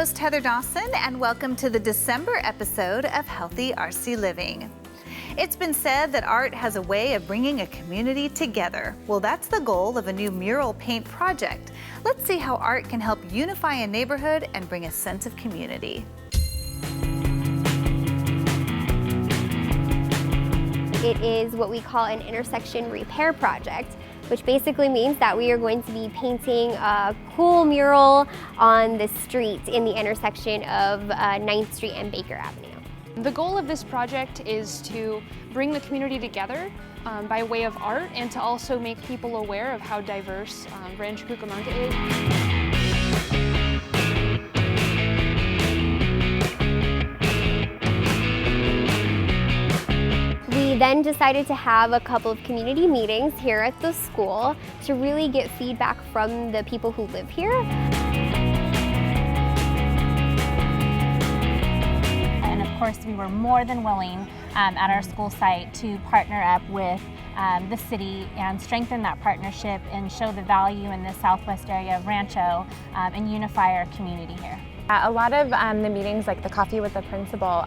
host Heather Dawson, and welcome to the December episode of Healthy RC Living. It's been said that art has a way of bringing a community together. Well, that's the goal of a new mural paint project. Let's see how art can help unify a neighborhood and bring a sense of community. It is what we call an intersection repair project, which basically means that we are going to be painting a cool mural on the street in the intersection of 9th Street and Baker Avenue. The goal of this project is to bring the community together by way of art, and to also make people aware of how diverse Rancho CUCAMONGA is. We then decided to have a couple of community meetings here at the school to really get feedback from the people who live here. And of course, we were more than willing at our school site to partner up with the city and strengthen that partnership and show the value in the southwest area of Rancho and unify our community here. A lot of the meetings, like the coffee with the principal,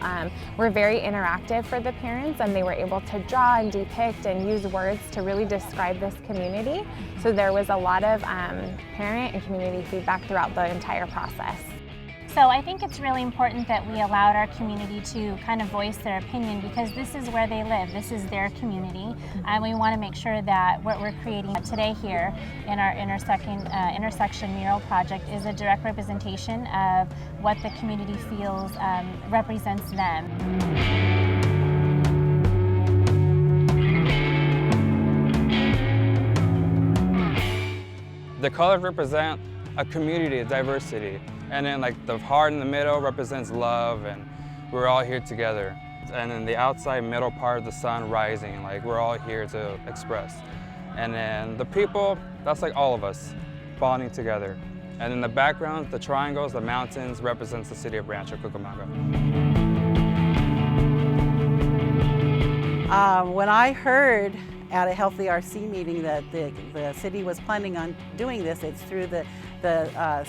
were very interactive for the parents, and they were able to draw and depict and use words to really describe this community. So there was a lot of parent and community feedback throughout the entire process. So I think it's really important that we allowed our community to kind of voice their opinion, because this is where they live, this is their community, and we want to make sure that what we're creating today here in our intersection mural project is a direct representation of what the community feels represents them. The colors represent a community, a diversity. And then like the heart in the middle represents love, and we're all here together. And then the outside middle part, the sun rising, like we're all here to express. And then the people, that's like all of us bonding together. And in the background, the triangles, the mountains, represents the city of Rancho CUCAMONGA. When I heard at a Healthy RC meeting that the city was planning on doing this, it's through the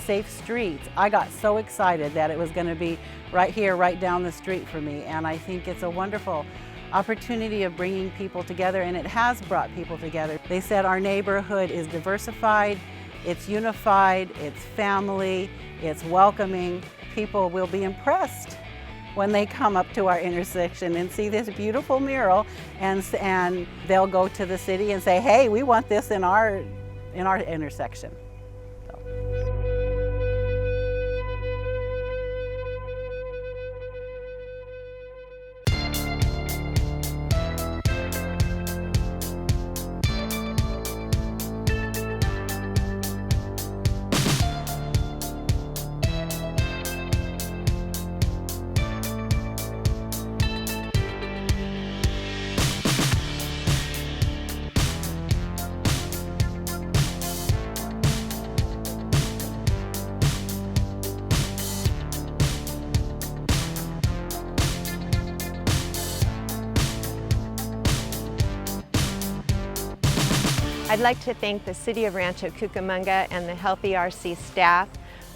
safe streets. I got so excited that it was going to be right here, right down the street for me, and I think it's a wonderful opportunity of bringing people together, and it has brought people together. They said our neighborhood is diversified, it's unified, it's family, it's welcoming. People will be impressed when they come up to our intersection and see this beautiful mural, and they'll go to the city and say, hey, we want this in our intersection. I'd like to thank the City of Rancho CUCAMONGA and the Healthy RC staff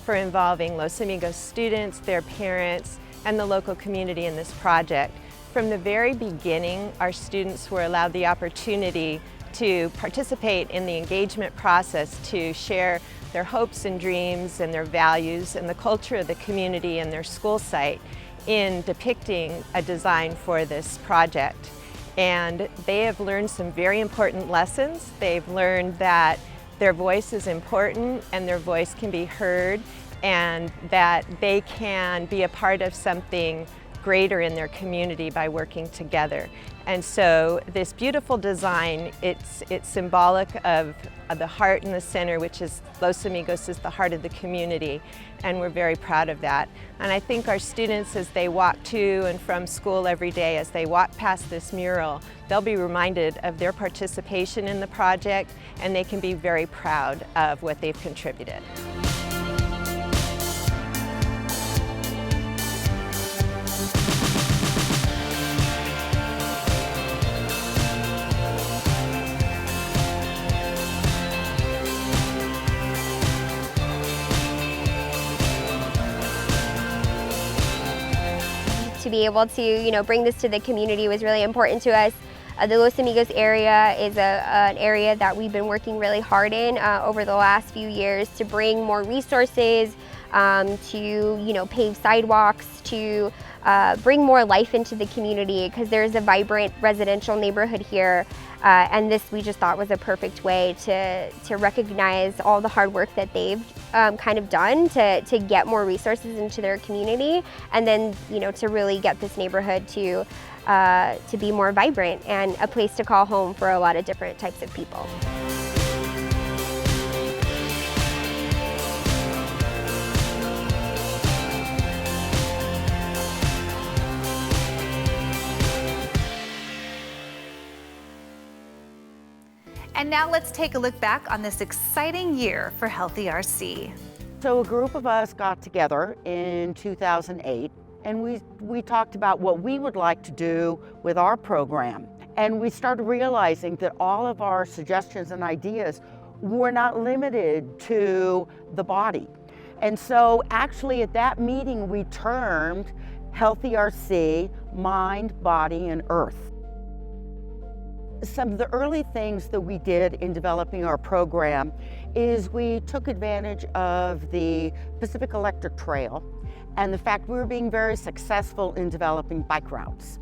for involving Los Amigos students, their parents, and the local community in this project. From the very beginning, our students were allowed the opportunity to participate in the engagement process, to share their hopes and dreams and their values and the culture of the community and their school site in depicting a design for this project. And they have learned some very important lessons. They've learned that their voice is important and their voice can be heard, and that they can be a part of something greater in their community by working together. And so this beautiful design, it's symbolic of the heart in the center, which is Los Amigos is the heart of the community, and we're very proud of that. And I think our students, as they walk to and from school every day, as they walk past this mural, they'll be reminded of their participation in the project, and they can be very proud of what they've contributed. to be able to, bring this to the community was really important to us. The Los Amigos area is an area that we've been working really hard in over the last few years to bring more resources, to pave sidewalks, to bring more life into the community, because there's a vibrant residential neighborhood here, and this we just thought was a perfect way to recognize all the hard work that they've kind of done to get more resources into their community, and then to really get this neighborhood to be more vibrant and a place to call home for a lot of different types of people. And now let's take a look back on this exciting year for Healthy RC. So a group of us got together in 2008 and we talked about what we would like to do with our program. And we started realizing that all of our suggestions and ideas were not limited to the body. And so actually at that meeting we termed Healthy RC, Mind, Body, and Earth. Some of the early things that we did in developing our program is we took advantage of the Pacific Electric Trail and the fact we were being very successful in developing bike routes.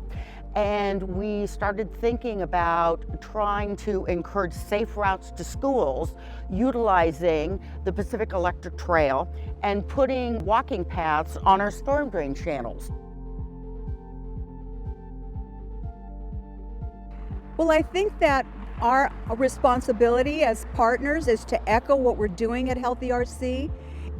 And we started thinking about trying to encourage safe routes to schools utilizing the Pacific Electric Trail and putting walking paths on our storm drain channels. Well, I think that our responsibility as partners is to echo what we're doing at Healthy RC.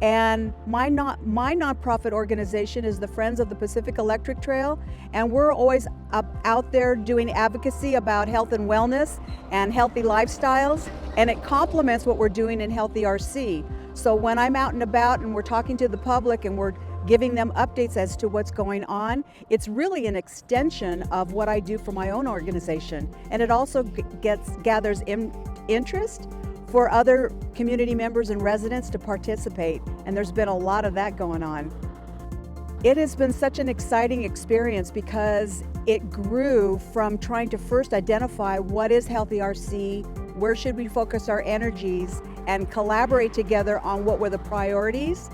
And my nonprofit organization is the Friends of the Pacific Electric Trail, and we're always out there doing advocacy about health and wellness and healthy lifestyles, and it complements what we're doing in Healthy RC. So when I'm out and about and we're talking to the public and we're giving them updates as to what's going on, it's really an extension of what I do for my own organization. And it also gathers interest for other community members and residents to participate. And there's been a lot of that going on. It has been such an exciting experience because it grew from trying to first identify what is Healthy RC, where should we focus our energies, and collaborate together on what were the priorities.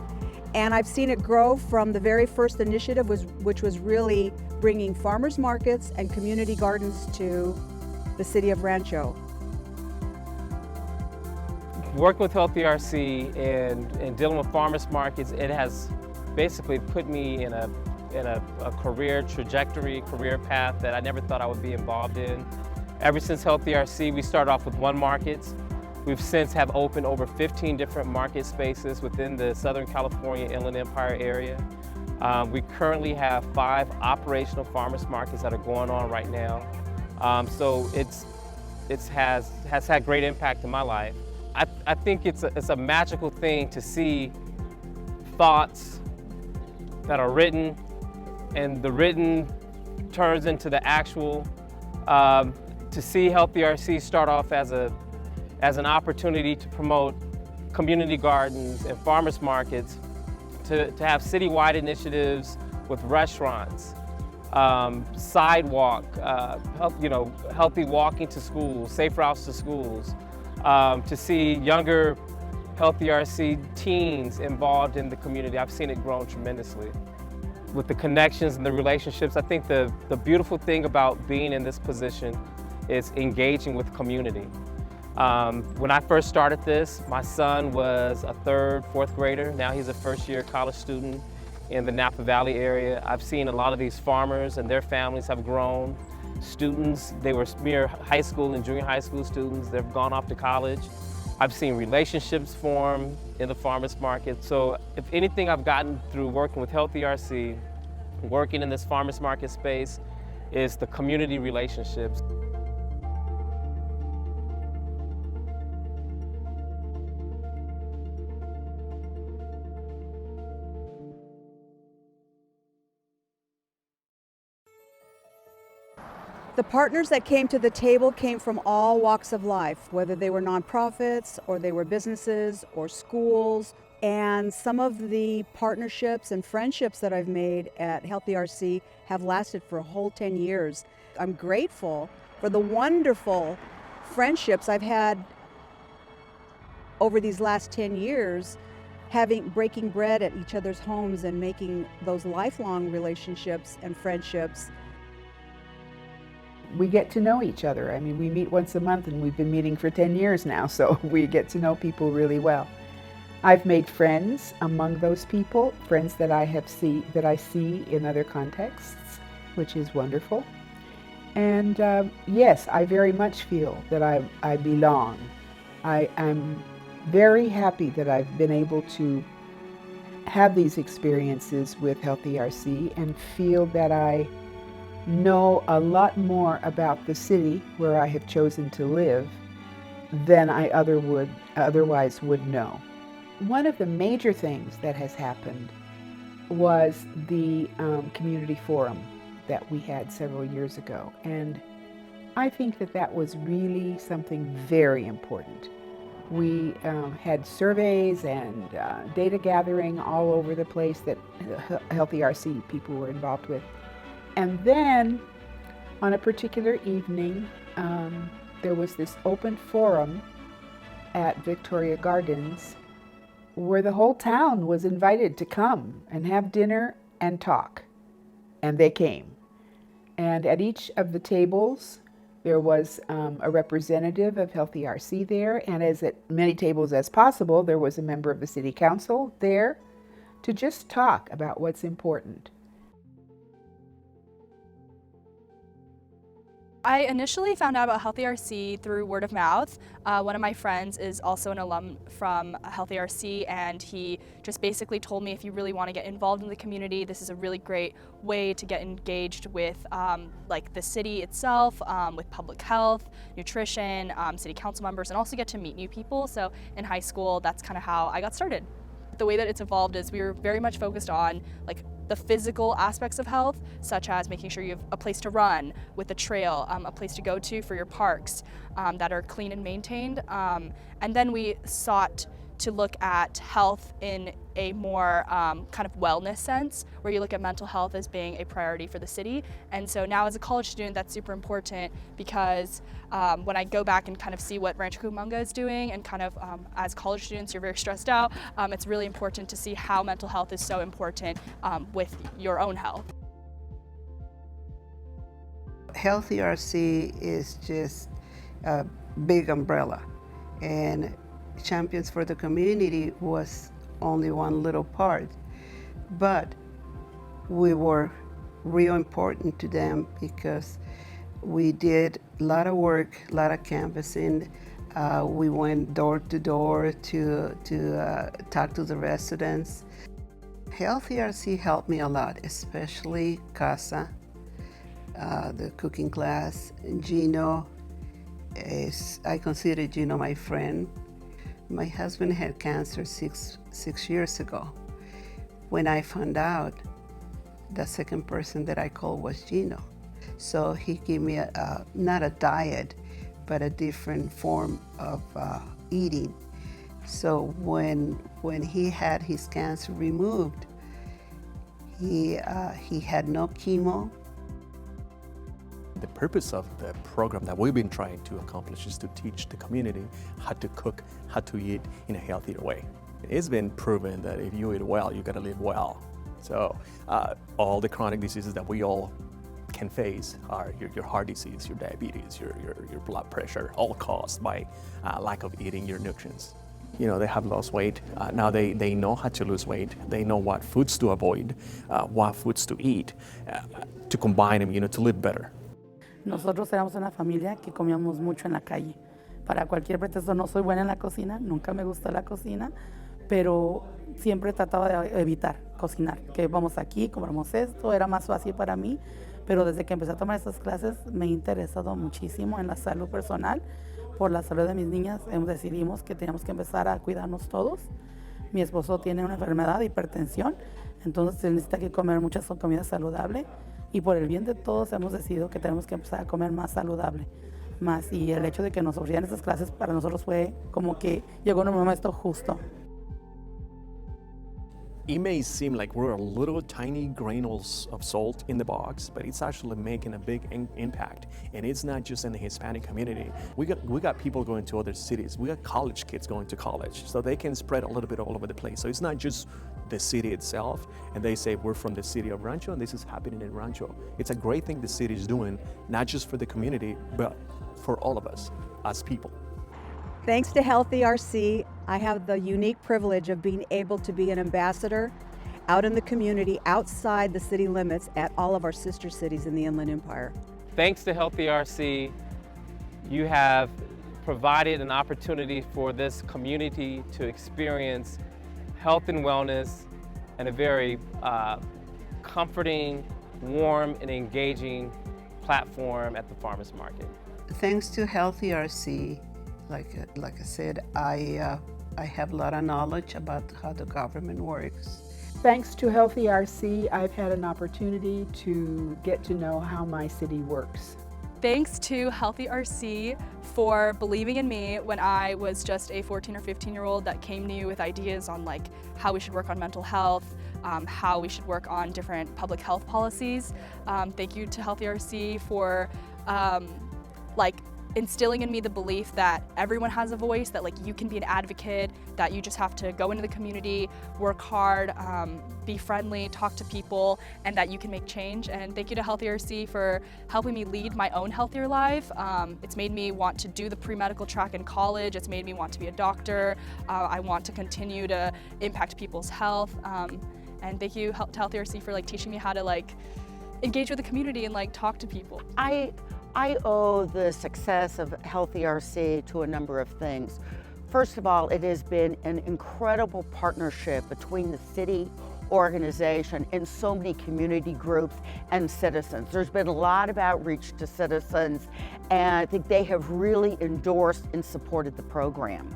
And I've seen it grow from the very first initiative, which was really bringing farmers markets and community gardens to the city of Rancho. Working with Healthy RC and dealing with farmers markets, it has basically put me in a career trajectory, career path that I never thought I would be involved in. Ever since Healthy RC, we started off with one market. We've since have opened over 15 different market spaces within the Southern California Inland Empire area. We currently have 5 operational farmers markets that are going on right now. So it has had great impact in my life. I think it's a magical thing to see thoughts that are written and the written turns into the actual. To see Healthy RC start off as an opportunity to promote community gardens and farmers markets, to have citywide initiatives with restaurants, sidewalk, healthy walking to schools, safe routes to schools, to see younger Healthy RC teens involved in the community. I've seen it grow tremendously. With the connections and the relationships, I think the beautiful thing about being in this position is engaging with community. When I first started this, my son was a 3rd, 4th grader. Now he's a first-year college student in the Napa Valley area. I've seen a lot of these farmers and their families have grown. Students, they were mere high school and junior high school students. They've gone off to college. I've seen relationships form in the farmers market. So if anything I've gotten through working with Healthy RC, working in this farmers market space, is the community relationships. The partners that came to the table came from all walks of life, whether they were nonprofits or they were businesses or schools And some of the partnerships and friendships that I've made at Healthy RC have lasted for a whole 10 years. I'm grateful for the wonderful friendships I've had over these last 10 years, breaking bread at each other's homes and making those lifelong relationships and friendships. We get to know each other. I mean, we meet once a month and we've been meeting for 10 years now, so we get to know people really well. I've made friends among those people, friends that I see in other contexts, which is wonderful. And yes, I very much feel that I belong. I'm very happy that I've been able to have these experiences with Healthy RC and feel that I know a lot more about the city where I have chosen to live than I otherwise would know. One of the major things that has happened was the community forum that we had several years ago. And I think that was really something very important. We had surveys and data gathering all over the place that Healthy RC people were involved with. And then on a particular evening, there was this open forum at Victoria Gardens where the whole town was invited to come and have dinner and talk. And they came. And at each of the tables, there was a representative of Healthy RC there, and as at many tables as possible, there was a member of the city council there to just talk about what's important. I initially found out about Healthy RC through word of mouth. One of my friends is also an alum from Healthy RC, and he just basically told me if you really want to get involved in the community, this is a really great way to get engaged with like the city itself, with public health, nutrition, city council members, and also get to meet new people. So in high school, that's kind of how I got started. The way that it's evolved is we were very much focused on like the physical aspects of health, such as making sure you have a place to run with a trail, a place to go to for your parks that are clean and maintained. And then we sought to look at health in a more kind of wellness sense, where you look at mental health as being a priority for the city. And so now as a college student, that's super important because when I go back and kind of see what Rancho Cucamonga is doing, and kind of as college students, you're very stressed out, it's really important to see how mental health is so important with your own health. Healthy RC is just a big umbrella, and Champions for the Community was only one little part, but we were real important to them because we did a lot of work, a lot of canvassing. We went door to door to talk to the residents. Healthy RC helped me a lot, especially Casa, the cooking class. Gino, I consider Gino my friend. My husband had cancer six years ago. When I found out, the second person that I called was Gino. So he gave me not a diet, but a different form of eating. So when he had his cancer removed, he had no chemo. The purpose of the program that we've been trying to accomplish is to teach the community how to cook, how to eat in a healthier way. It's been proven that if you eat well, you gotta live well. So all the chronic diseases that we all can face are your heart disease, your diabetes, your blood pressure, all caused by lack of eating your nutrients. You know, they have lost weight. Now they know how to lose weight. They know what foods to avoid, what foods to eat, to combine them, to live better. Nosotros éramos una familia que comíamos mucho en la calle. Para cualquier pretexto, no soy buena en la cocina, nunca me gustó la cocina, pero siempre trataba de evitar cocinar. Que vamos aquí, compramos esto, era más fácil para mí, pero desde que empecé a tomar estas clases me he interesado muchísimo en la salud personal. Por la salud de mis niñas decidimos que teníamos que empezar a cuidarnos todos. Mi esposo tiene una enfermedad de hipertensión, entonces él necesita que comer mucha comida saludable. Y por el bien de todos hemos decidido que tenemos que empezar a comer más saludable. Y el hecho de que nos ofrecieran estas clases para nosotros fue como que llegó en un momento justo. It may seem like we're a little tiny granules of salt in the box, but it's actually making a big impact. And it's not just in the Hispanic community. We got people going to other cities. We got college kids going to college, so they can spread a little bit all over the place. So it's not just the city itself, and they say we're from the city of Rancho and this is happening in Rancho. It's a great thing the city is doing, not just for the community, but for all of us as people. Thanks to Healthy RC, I have the unique privilege of being able to be an ambassador out in the community outside the city limits at all of our sister cities in the Inland Empire. Thanks to Healthy RC, you have provided an opportunity for this community to experience health and wellness and a very comforting, warm, and engaging platform at the farmers market. Thanks to Healthy RC, like I said, I have a lot of knowledge about how the government works. Thanks to Healthy RC, I've had an opportunity to get to know how my city works. Thanks to Healthy RC for believing in me when I was just a 14 or 15-year-old that came to you with ideas on like how we should work on mental health, how we should work on different public health policies. Thank you to Healthy RC for instilling in me the belief that everyone has a voice, that like you can be an advocate, that you just have to go into the community, work hard, be friendly, talk to people, and that you can make change. And thank you to Healthy RC for helping me lead my own healthier life. It's made me want to do the pre-medical track in college. It's made me want to be a doctor. I want to continue to impact people's health. And thank you to Healthy RC for teaching me how to engage with the community and talk to people. I owe the success of Healthy RC to a number of things. First of all, it has been an incredible partnership between the city organization and so many community groups and citizens. There's been a lot of outreach to citizens, and I think they have really endorsed and supported the program.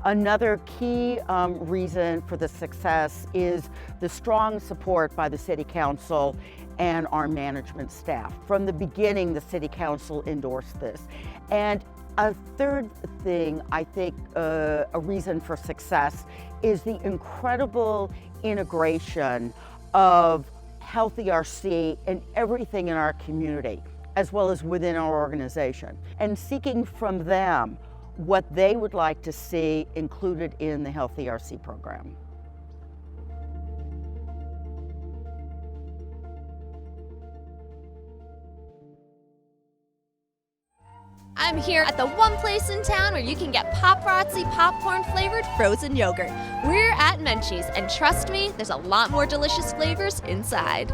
Another key reason for the success is the strong support by the City Council and our management staff. From the beginning, the City Council endorsed this. And a third thing, I think, a reason for success is the incredible integration of Healthy RC and everything in our community, as well as within our organization, and seeking from them what they would like to see included in the Healthy RC program. I'm here at the one place in town where you can get paparazzi popcorn flavored frozen yogurt. We're at Menchie's, and trust me, there's a lot more delicious flavors inside.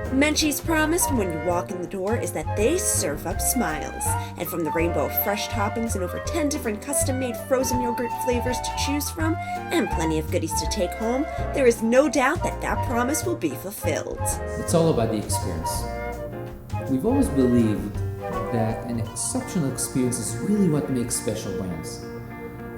Menchie's promise when you walk in the door is that they serve up smiles. And from the rainbow of fresh toppings and over 10 different custom-made frozen yogurt flavors to choose from, and plenty of goodies to take home, there is no doubt that that promise will be fulfilled. It's all about the experience. We've always believed that an exceptional experience is really what makes special brands.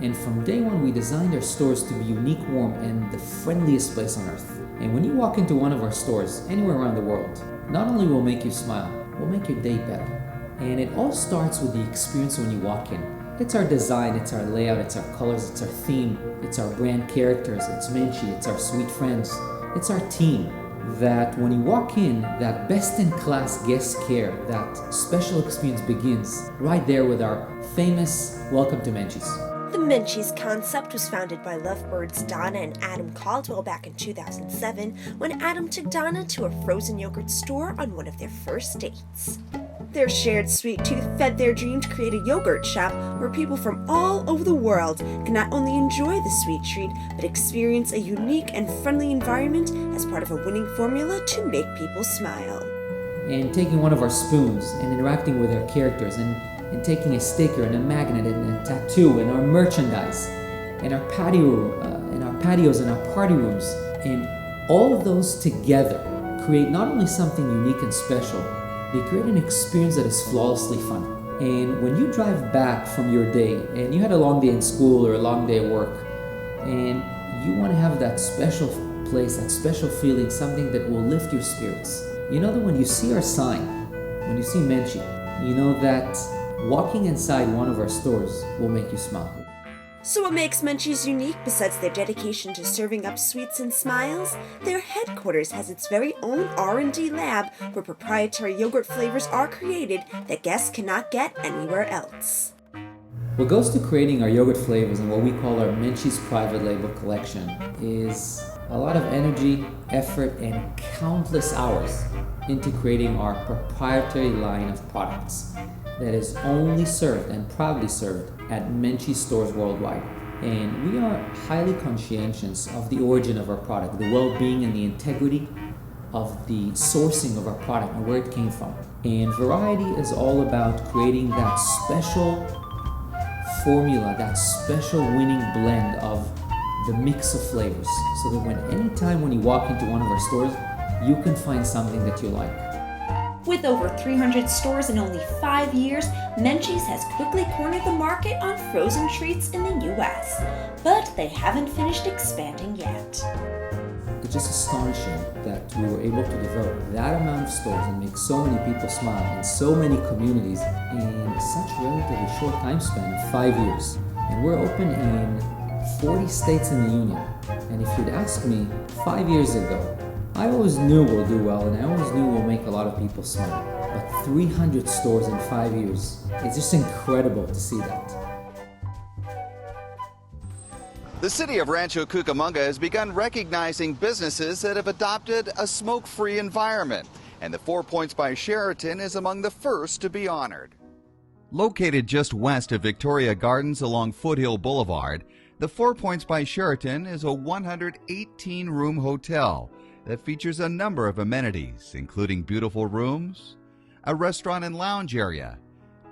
And from day one, we designed our stores to be unique, warm, and the friendliest place on earth. And when you walk into one of our stores, anywhere around the world, not only will make you smile, we'll make your day better. And it all starts with the experience when you walk in. It's our design, it's our layout, it's our colors, it's our theme, it's our brand characters, it's Menchie, it's our sweet friends, it's our team. That when you walk in, that best-in-class guest care, that special experience begins right there with our famous Welcome to Menchie's. The Menchie's concept was founded by lovebirds Donna and Adam Caldwell back in 2007 when Adam took Donna to a frozen yogurt store on one of their first dates. Their shared sweet tooth fed their dream to create a yogurt shop where people from all over the world can not only enjoy the sweet treat, but experience a unique and friendly environment as part of a winning formula to make people smile. And taking one of our spoons and interacting with our characters and taking a sticker and a magnet and a tattoo and our merchandise and our patio and our patios and our party rooms, and all of those together create not only something unique and special, they create an experience that is flawlessly fun. And when you drive back from your day and you had a long day in school or a long day at work, and you want to have that special place, that special feeling, something that will lift your spirits, you know that when you see our sign, when you see Menchie, you know that walking inside one of our stores will make you smile. So what makes Menchie's unique besides their dedication to serving up sweets and smiles? Their headquarters has its very own R&D lab where proprietary yogurt flavors are created that guests cannot get anywhere else. What goes to creating our yogurt flavors and what we call our Menchie's private label collection is a lot of energy, effort, and countless hours into creating our proprietary line of products that is only served and proudly served at Menchie's stores worldwide. And we are highly conscientious of the origin of our product, the well-being and the integrity of the sourcing of our product and where it came from. And variety is all about creating that special formula, that special winning blend of the mix of flavors, so that anytime when you walk into one of our stores, you can find something that you like. With over 300 stores in only 5 years, Menchie's has quickly cornered the market on frozen treats in the US. But they haven't finished expanding yet. It's just astonishing that we were able to develop that amount of stores and make so many people smile in so many communities in such a relatively short time span of 5 years. And we're open in 40 states in the Union. And if you'd asked me 5 years ago, I always knew we'll do well and I always knew we'll make a lot of people smile. But 300 stores in 5 years, it's just incredible to see that. The city of Rancho Cucamonga has begun recognizing businesses that have adopted a smoke-free environment, and the 4 Points by Sheraton is among the first to be honored. Located just west of Victoria Gardens along Foothill Boulevard, the 4 Points by Sheraton is a 118-room hotel that features a number of amenities, including beautiful rooms, a restaurant and lounge area,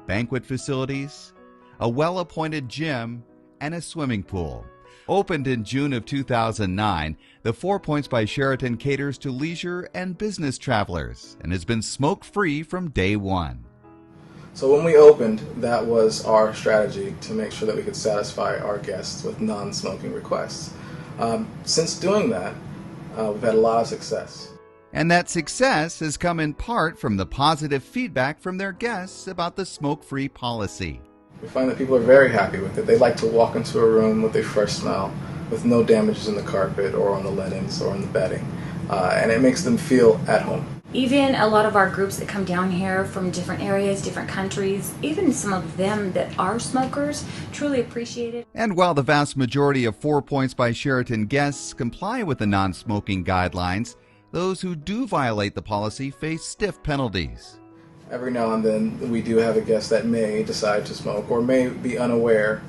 banquet facilities, a well-appointed gym, and a swimming pool. Opened in June of 2009, the 4 Points by Sheraton caters to leisure and business travelers and has been smoke-free from day one. So when we opened, that was our strategy to make sure that we could satisfy our guests with non-smoking requests. Since doing that, we've had a lot of success. And that success has come in part from the positive feedback from their guests about the smoke-free policy. We find that people are very happy with it. They like to walk into a room with a fresh smell, with no damages in the carpet or on the linens or on the bedding, and it makes them feel at home. Even a lot of our groups that come down here from different areas, different countries, even some of them that are smokers, truly appreciate it. And while the vast majority of 4 Points by Sheraton guests comply with the non-smoking guidelines, those who do violate the policy face stiff penalties. Every now and then we do have a guest that may decide to smoke or may be unaware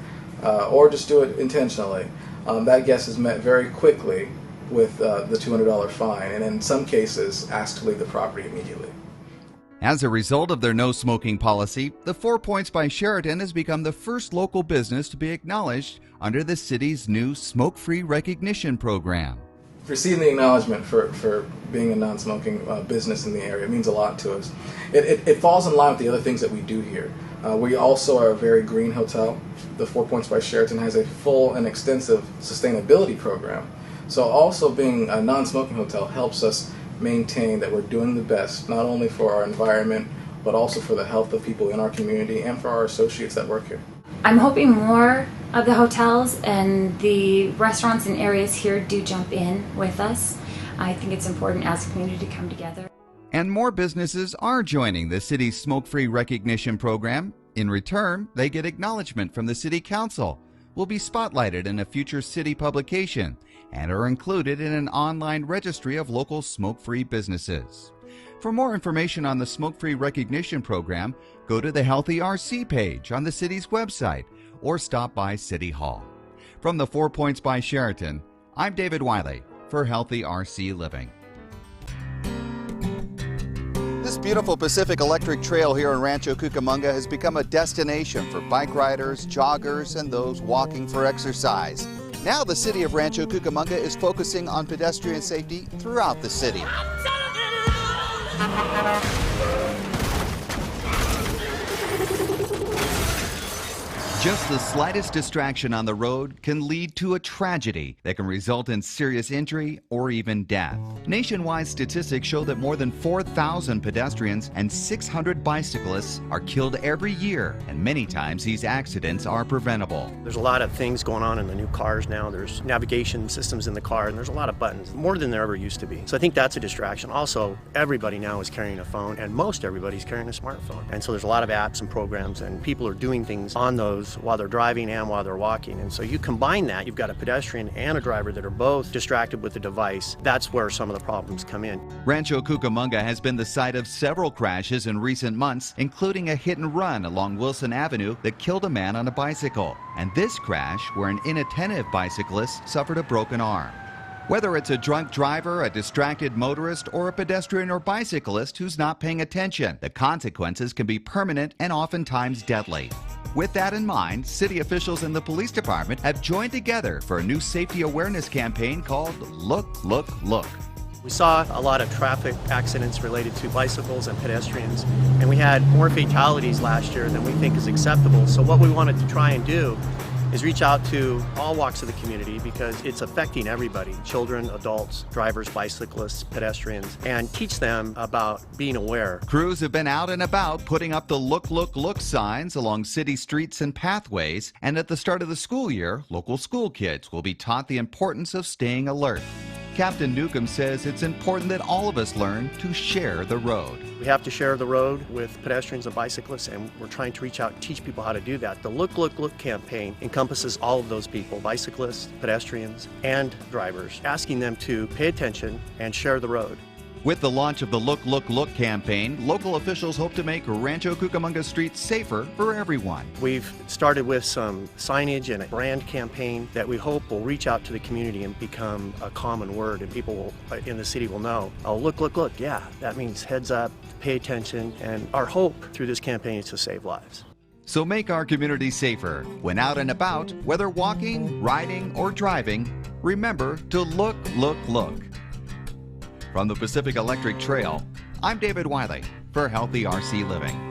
or just do it intentionally. That guest is met very quickly with the $200 fine, and in some cases asked to leave the property immediately. As a result of their no smoking policy, the 4 Points by Sheraton has become the first local business to be acknowledged under the city's new SmokeFree Recognition program. Receiving the acknowledgement for being a non-smoking business in the area means a lot to us. It falls in line with the other things that we do here. We also are a very green hotel. The 4 Points by Sheraton has a full and extensive sustainability program. So also being a non-smoking hotel helps us maintain that we're doing the best, not only for our environment, but also for the health of people in our community and for our associates that work here. I'm hoping more of the hotels and the restaurants and areas here do jump in with us. I think it's important as a community to come together. And more businesses are joining the city's Smoke-Free Recognition program. In return, they get acknowledgement from the City Council, will be spotlighted in a future city publication, and are included in an online registry of local smoke-free businesses. For more information on the Smoke-Free Recognition program, go to the Healthy RC page on the city's website or stop by City Hall. From the 4 Points by Sheraton, I'm David Wiley for Healthy RC Living. This beautiful Pacific Electric Trail here in Rancho Cucamonga has become a destination for bike riders, joggers, and those walking for exercise. Now the city of Rancho Cucamonga is focusing on pedestrian safety throughout the city. Just the slightest distraction on the road can lead to a tragedy that can result in serious injury or even death. Nationwide statistics show that more than 4,000 pedestrians and 600 bicyclists are killed every year, and many times these accidents are preventable. There's a lot of things going on in the new cars now. There's navigation systems in the car, and there's a lot of buttons, more than there ever used to be. So I think that's a distraction. Also, everybody now is carrying a phone, and most everybody's carrying a smartphone. And so there's a lot of apps and programs, and people are doing things on those while they're driving and while they're walking. And so you combine that, you've got a pedestrian and a driver that are both distracted with the device. That's where some of the problems come in. Rancho Cucamonga has been the site of several crashes in recent months, including a hit and run along Wilson Avenue that killed a man on a bicycle, and this crash where an inattentive bicyclist suffered a broken arm. Whether it's a drunk driver, a distracted motorist, or a pedestrian or bicyclist who's not paying attention, the consequences can be permanent and oftentimes deadly. With that in mind, city officials and the police department have joined together for a new safety awareness campaign called Look, Look, Look. We saw a lot of traffic accidents related to bicycles and pedestrians, and we had more fatalities last year than we think is acceptable. So what we wanted to try and do is reach out to all walks of the community because it's affecting everybody, children, adults, drivers, bicyclists, pedestrians, and teach them about being aware. Crews have been out and about putting up the Look, Look, Look signs along city streets and pathways, and at the start of the school year, local school kids will be taught the importance of staying alert. Captain Newcomb says it's important that all of us learn to share the road. We have to share the road with pedestrians and bicyclists, and we're trying to reach out and teach people how to do that. The Look, Look, Look campaign encompasses all of those people, bicyclists, pedestrians, and drivers, asking them to pay attention and share the road. With the launch of the Look, Look, Look campaign, local officials hope to make Rancho Cucamonga streets safer for everyone. We've started with some signage and a brand campaign that we hope will reach out to the community and become a common word, and people in the city will know, oh, look, look, look, yeah, that means heads up, pay attention, and our hope through this campaign is to save lives. So make our community safer. When out and about, whether walking, riding, or driving, remember to look, look, look. From the Pacific Electric Trail, I'm David Wiley for Healthy RC Living.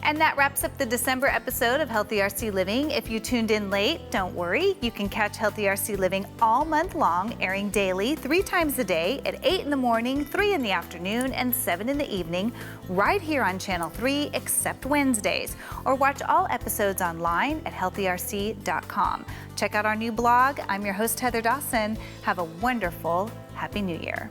And that wraps up the December episode of Healthy RC Living. If you tuned in late, don't worry. You can catch Healthy RC Living all month long, airing daily, 3 times a day at 8 in the morning, 3 in the afternoon, and 7 in the evening, right here on Channel 3, except Wednesdays. Or watch all episodes online at healthyrc.com. Check out our new blog. I'm your host, Heather Dawson. Have a wonderful, Happy New Year.